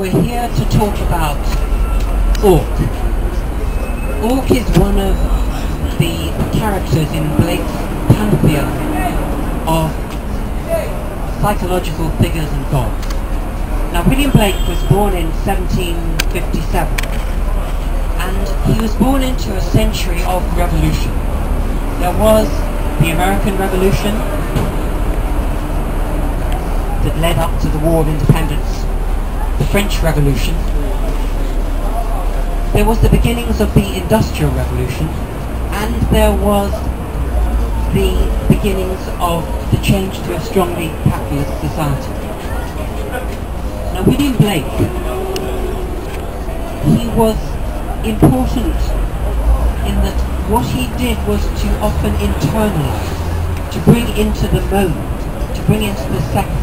we're here to talk about Orc. Orc is one of the characters in Blake's pantheon of psychological figures and gods. Now, William Blake was born in 1757, and he was born into a century of revolution. There was the American Revolution that led up to the War of Independence, the French Revolution. There was the beginnings of the Industrial Revolution, and there was the beginnings of the change to a strongly capitalist society. Now, William Blake, he was important in that what he did was to often internalize, to bring into the moment, to bring into the second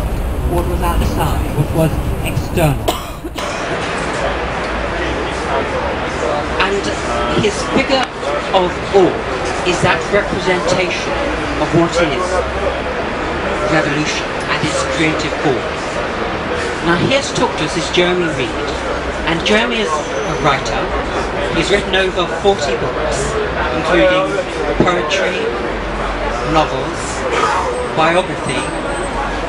what was outside, what was external. And his figure of Orc is that representation of what is revolution and its creative force. Now, here to talk to us is Jeremy Reed, and Jeremy is a writer. He's written over 40 books, including poetry, novels, biography,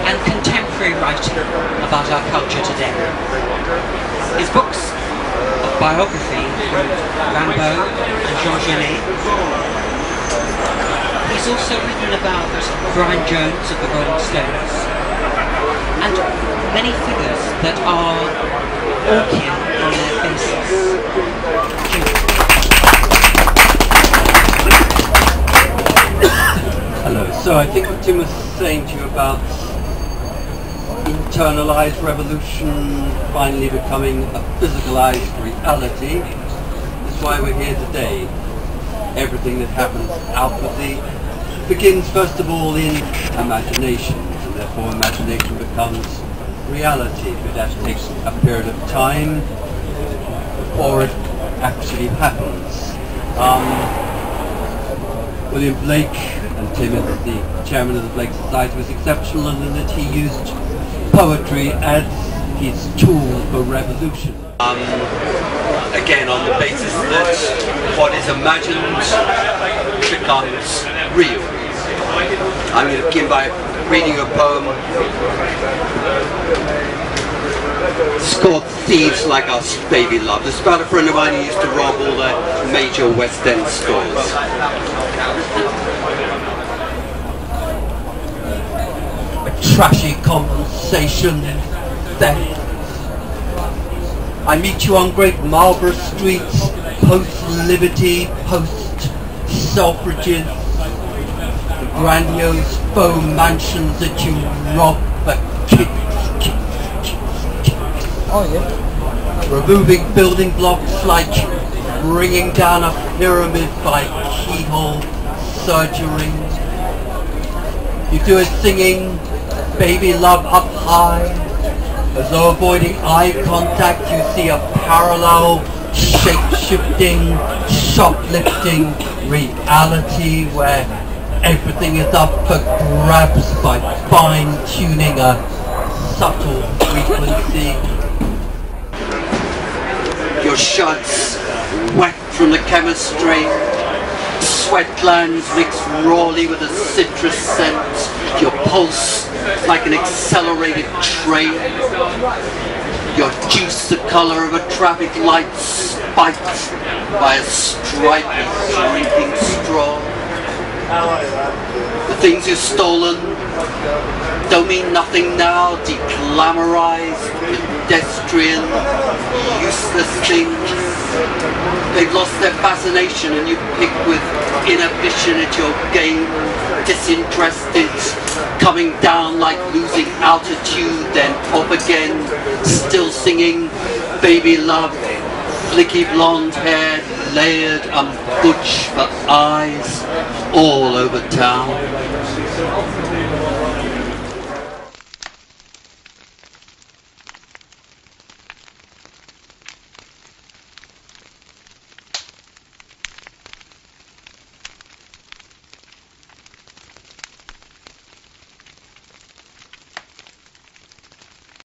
and contemporary writing about our culture today. His books of biography include Rimbaud and Jean Genet. He's also written about Brian Jones of the Rolling Stones, and many figures that are Orcian on their basis. Hello. So I think what Tim was saying to you about internalized revolution finally becoming a physicalized reality is why we're here today. Everything that happens outwardly begins first of all in imagination, and therefore imagination becomes reality, but that takes a period of time before it actually happens. William Blake, and Tim is the chairman of the Blake Society, was exceptional in that he used poetry as his tool for revolution. Again, on the basis that what is imagined becomes real. I'm going to begin by reading a poem. It's called Thieves Like Us, Baby Love. It's about a friend of mine who used to rob all the major West End stores. A trashy compensation theft. I meet you on Great Marlborough Street, post-liberty, post-Selfridges, the grandiose faux mansions that you rob for kicks. Oh yeah. Removing building blocks like bringing down a pyramid by keyhole surgery. You do it singing Baby Love up high. As though avoiding eye contact, you see a parallel, shape-shifting, shoplifting reality where everything is up for grabs by fine-tuning a subtle frequency. Your shirts wet from the chemistry, sweat glands mixed rawly with a citrus scent, your pulse like an accelerated train, your juice the colour of a traffic light spiked by a stripy drinking straw. The things you've stolen don't mean nothing now, deglamorized, pedestrian, useless things. They've lost their fascination and you pick with inhibition at your game, disinterested, coming down like losing altitude, then up again, still singing Baby Love, flicky blonde hair, layered and butch for eyes, all over town.